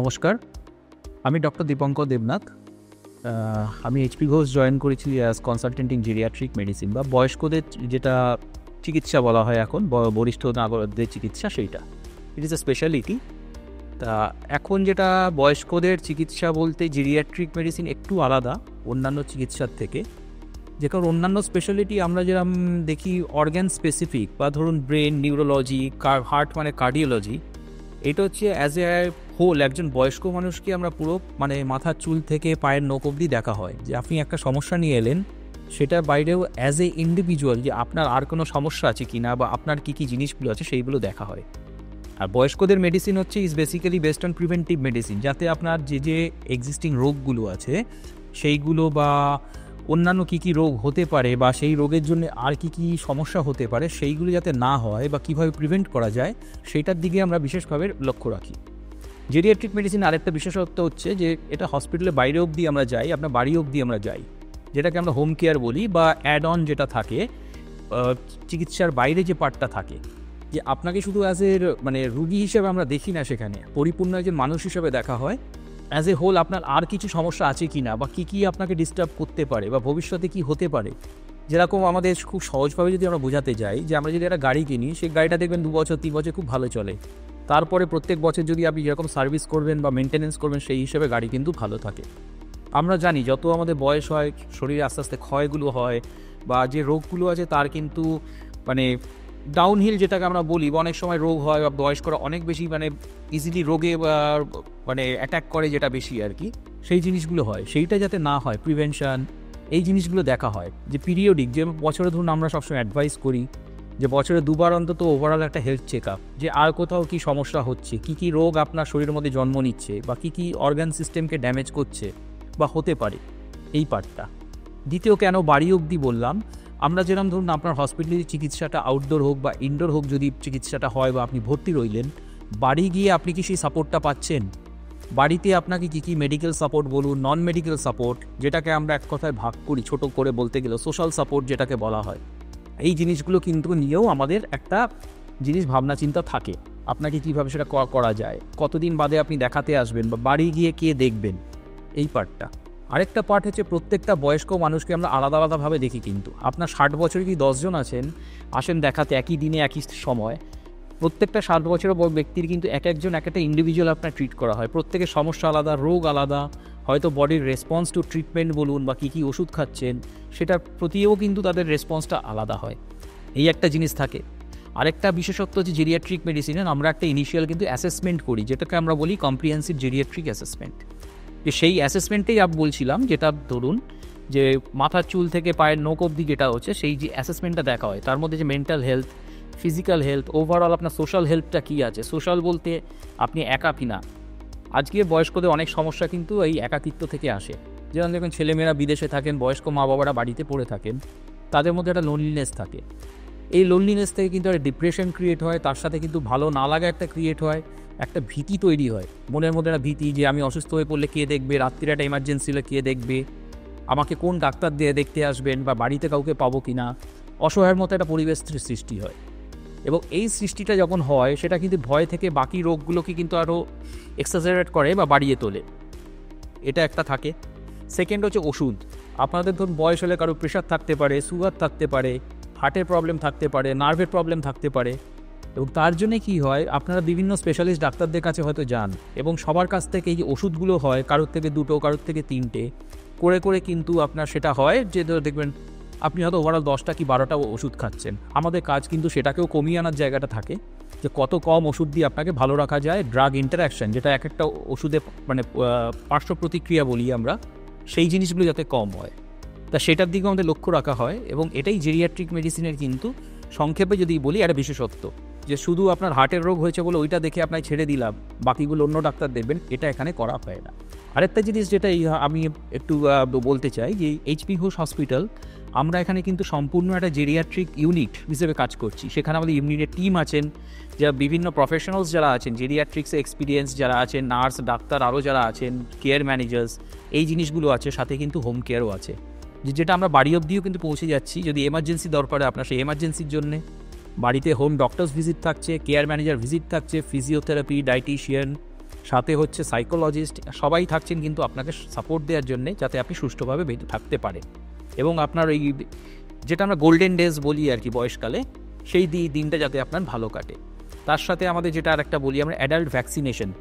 নমস্কার, আমি ডক্টর দীপঙ্কর দেবনাথ। আমি এইচপি ঘোষ জয়েন করেছি অ্যাজ কনসালটেন্ট ইন জিরিয়াট্রিক মেডিসিন বা বয়স্কদের যেটা চিকিৎসা বলা হয় এখন বরিষ্ঠ নাগরিকদের চিকিৎসা, সেইটা ইট ইজ এ স্পেশালিটি। তা এখন যেটা বয়স্কদের চিকিৎসা বলতে জিরিয়াট্রিক মেডিসিন একটু আলাদা অন্যান্য চিকিৎসার থেকে। যে কারণ অন্যান্য স্পেশালিটি আমরা যেরকম দেখি অর্গ্যান স্পেসিফিক বা ধরুন ব্রেন, নিউরোলজি, হার্ট মানে কার্ডিওলজি, এটা হচ্ছে অ্যাজ এ হোল একজন বয়স্ক মানুষকে আমরা পুরো মানে মাথার চুল থেকে পায়ের নখ অবধি দেখা হয় যে আপনি একটা সমস্যা নিয়ে এলেন, সেটার বাইরেও অ্যাজ এ ইন্ডিভিজুয়াল যে আপনার আর কোনো সমস্যা আছে কি না বা আপনার কী কী জিনিসগুলো আছে সেইগুলো দেখা হয়। আর বয়স্কদের মেডিসিন হচ্ছে is basically based on preventive medicine, যাতে আপনার যে এক্সিস্টিং রোগগুলো আছে সেইগুলো বা অন্যান্য কী কী রোগ হতে পারে বা সেই রোগের জন্য আর কী কী সমস্যা হতে পারে সেইগুলো যাতে না হয় বা কীভাবে প্রিভেন্ট করা যায় সেইটার দিকে আমরা বিশেষভাবে লক্ষ্য রাখি। জেরিয়াট্রিক মেডিসিন আরেকটা বিশেষত্ব হচ্ছে যে এটা হসপিটালের বাইরে অবধি আমরা যাই, আপনার বাড়ি অবধি আমরা যাই, যেটাকে আমরা হোম কেয়ার বলি বা অ্যাড অন যেটা থাকে চিকিৎসার বাইরে যে পার্টটা থাকে, যে আপনাকে শুধু অ্যাজ এ মানে রুগী হিসেবে আমরা দেখি না, সেখানে পরিপূর্ণ একজন মানুষ হিসেবে দেখা হয়। অ্যাজ এ হোল আপনার আর কিছু সমস্যা আছে কি না বা কী কী আপনাকে ডিস্টার্ব করতে পারে বা ভবিষ্যতে কী হতে পারে। যেরকম আমাদের খুব সহজভাবে যদি আমরা বোঝাতে যাই যে আমরা যদি একটা গাড়ি কিনি, সেই গাড়িটা দেখবেন 2 বছর 3 বছর খুব ভালো চলে, তারপরে প্রত্যেক বছর যদি আপনি যেরকম সার্ভিস করবেন বা মেনটেনেন্স করবেন সেই হিসেবে গাড়ি কিন্তু ভালো থাকে। আমরা জানি যত আমাদের বয়স হয় শরীরে আস্তে আস্তে ক্ষয়গুলো হয় বা যে রোগগুলো আছে তার কিন্তু মানে ডাউনহিল যেটাকে আমরা বলি, বা অনেক সময় রোগ হয় বা বয়স্করা অনেক বেশি মানে ইজিলি রোগে বা মানে অ্যাটাক করে যেটা বেশি আর কি, সেই জিনিসগুলো হয়। সেইটা যাতে না হয় প্রিভেনশন, এই জিনিসগুলো দেখা হয়। যে পিরিয়ডিক, যে বছরে ধরুন আমরা সবসময় অ্যাডভাইস করি যে বছরে 2 বার অন্তত ওভারঅল একটা হেলথ চেক আপ, যে আর কোথাও কী সমস্যা হচ্ছে, কী কী রোগ আপনার শরীরের মধ্যে জন্ম নিচ্ছে বা কী কী অর্গান সিস্টেমকে ড্যামেজ করছে বা হতে পারে, এই পার্টটা। দ্বিতীয় কেন বাড়ি অবধি বললাম, আমরা যেরকম ধরুন আপনার হসপিটালের চিকিৎসাটা আউটডোর হোক বা ইনডোর হোক যদি চিকিৎসাটা হয় বা আপনি ভর্তি রইলেন, বাড়ি গিয়ে আপনি কি সেই সাপোর্টটা পাচ্ছেন? বাড়িতে আপনাকে কী কী মেডিকেল সাপোর্ট বলুন, নন মেডিকেল সাপোর্ট, যেটাকে আমরা এক কথায় ভাগ করি ছোট করে বলতে গেলে সোশ্যাল সাপোর্ট যেটাকে বলা হয়, এই জিনিসগুলো কিন্তু নিয়েও আমাদের একটা জিনিস ভাবনা চিন্তা থাকে। আপনাকে কীভাবে সেটা করা যায়, কতদিন বাদে আপনি দেখাতে আসবেন বা বাড়ি গিয়ে কে দেখবেন, এই পার্টটা। আরেকটা পার্ট হচ্ছে প্রত্যেকটা বয়স্ক মানুষকে আমরা আলাদা আলাদাভাবে দেখি, কিন্তু আপনার 60 বছরে কি 10 জন আসেন দেখাতে একই দিনে একই সময়, প্রত্যেকটা 60 বছরের ব্যক্তির কিন্তু এক একজন এক একটা ইন্ডিভিজুয়াল আপনার ট্রিট করা হয়। প্রত্যেকের সমস্যা আলাদা, রোগ আলাদা, হয়তো বডির রেসপন্স টু ট্রিটমেন্ট বলুন বা কী কী ওষুধ খাচ্ছেন সেটার প্রতিও কিন্তু তাদের রেসপন্সটা আলাদা হয়, এই একটা জিনিস থাকে। আরেকটা বিশেষত্ব হচ্ছে জেরিয়াট্রিক মেডিসিনে আমরা একটা ইনিশিয়াল কিন্তু অ্যাসেসমেন্ট করি, যেটাকে আমরা বলি কম্প্রিহেন্সিভ জেরিয়াট্রিক অ্যাসেসমেন্ট। যে সেই অ্যাসেসমেন্টেই বলছিলাম, যেটা ধরুন যে মাথার চুল থেকে পায়ের নখ অবধি যেটা হচ্ছে সেই যে অ্যাসেসমেন্টটা দেখা হয়, তার মধ্যে যে mental health, physical health, overall আপনার সোশ্যাল হেলথটা কী আছে। সোশ্যাল বলতে আপনি একা কিনা, আজকে বয়স্কদের অনেক সমস্যা কিন্তু এই একাকিত্ব থেকে আসে। যেমন দেখুন ছেলেমেয়েরা বিদেশে থাকেন, বয়স্ক মা বাবারা বাড়িতে পড়ে থাকেন, তাদের মধ্যে একটা লোনলিনেস থাকে। এই লোনলিনেস থেকে কিন্তু একটা ডিপ্রেশন ক্রিয়েট হয়, তার সাথে কিন্তু ভালো না লাগা একটা ক্রিয়েট হয়, একটা ভীতি তৈরি হয় মনের মধ্যে, একটা ভীতি যে আমি অসুস্থ হয়ে পড়লে কে দেখবে, রাত্রির একটা এমার্জেন্সি হলে কে দেখবে, আমাকে কোন ডাক্তার দিয়ে দেখতে আসবেন বা বাড়িতে কাউকে পাবো কি না, অসহায়ের মতো একটা পরিবেশ সৃষ্টি হয়। এবং এই সৃষ্টিটা যখন হয় সেটা কিন্তু ভয় থেকে বাকি রোগগুলোকে কিন্তু আরও এক্সাজারেট করে বা বাড়িয়ে তোলে, এটা একটা থাকে। সেকেন্ড হচ্ছে ওষুধ। আপনাদের ধরুন বয়স হলে কারো প্রেশার থাকতে পারে, সুগার থাকতে পারে, হার্টের প্রবলেম থাকতে পারে, নার্ভের প্রবলেম থাকতে পারে, এবং তার জন্যে কী হয় আপনারা বিভিন্ন স্পেশালিস্ট ডাক্তারদের কাছে হয়তো যান এবং সবার কাছ থেকে এই যে ওষুধগুলো হয় কারোর থেকে 2টো কারোর থেকে 3টে করে করে কিন্তু আপনার সেটা হয় যে দেখবেন আপনি হয়তো ওভারঅল 10টা কি 12টা ওষুধ খাচ্ছেন। আমাদের কাজ কিন্তু সেটাকেও কমিয়ে আনার জায়গাটা থাকে, যে কত কম ওষুধ দিয়ে আপনাকে ভালো রাখা যায়। ড্রাগ ইন্টারাকশন, যেটা এক একটা ওষুধে মানে পার্শ্ব প্রতিক্রিয়া বলি আমরা, সেই জিনিসগুলো যাতে কম হয়, তা সেটার দিকেও আমাদের লক্ষ্য রাখা হয়। এবং এটাই জেরিয়াট্রিক মেডিসিনের কিন্তু সংক্ষেপে যদি বলি একটা বিশেষত্ব, যে শুধু আপনার হার্টের রোগ হয়েছে বলে ওইটা দেখে আপনাকে ছেড়ে দিলাম, বাকিগুলো অন্য ডাক্তার দেখবেন, এটা এখানে করা হয় না। আরেকটা জিনিস যেটা আমি একটু বলতে চাই, যে এইচপি ঘোষ হসপিটাল আমরা এখানে কিন্তু সম্পূর্ণ একটা জেরিয়াট্রিক ইউনিট হিসেবে কাজ করছি। সেখানে আমাদের ইউনিটের টিম আছেন, যা বিভিন্ন প্রফেশনালস যারা আছেন, জেরিয়াট্রিক্সে এক্সপিরিয়েন্স যারা আছেন, নার্স, ডাক্তার, আরও যারা আছেন, কেয়ার ম্যানেজার্স, এই জিনিসগুলো আছে। সাথে কিন্তু হোম কেয়ারও আছে, যেটা আমরা বাড়ি অবধিও কিন্তু পৌঁছে যাচ্ছি। যদি এমার্জেন্সি দরকার হয় আপনার সেই এমার্জেন্সির জন্যে বাড়িতে হোম ডক্টরস ভিজিট থাকছে, কেয়ার ম্যানেজার ভিজিট থাকছে, ফিজিওথেরাপি, ডায়েটিশিয়ান, সাথে হচ্ছে সাইকোলজিস্ট, সবাই থাকছেন কিন্তু আপনাকে সাপোর্ট দেওয়ার জন্যে, যাতে আপনি সুষ্ঠুভাবে বেঁচে থাকতে পারেন। এবং আপনার এই যেটা আমরা গোল্ডেন ডেজ বলি আর কি বয়সকালে, সেই দিনটা যাতে আপনার ভালো কাটে। তার সাথে আমাদের যেটা আর একটা বলি আমরা, অ্যাডাল্ট ভ্যাকসিনেশন।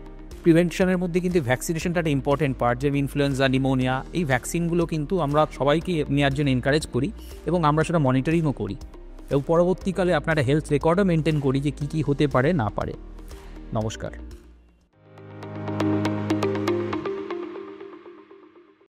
প্রিভেনশনের মধ্যে কিন্তু ভ্যাকসিনেশনটা একটা ইম্পর্টেন্ট পার্ট, যেমন ইনফ্লুয়েঞ্জা, নিমোনিয়া, এই ভ্যাকসিনগুলো কিন্তু আমরা সবাইকে নেওয়ার জন্য এনকারেজ করি এবং আমরা সেটা মনিটরিংও করি। এবং পরবর্তীকালে আপনার হেলথ রেকর্ডও মেনটেন করি যে কী কী হতে পারে না পারে। নমস্কার।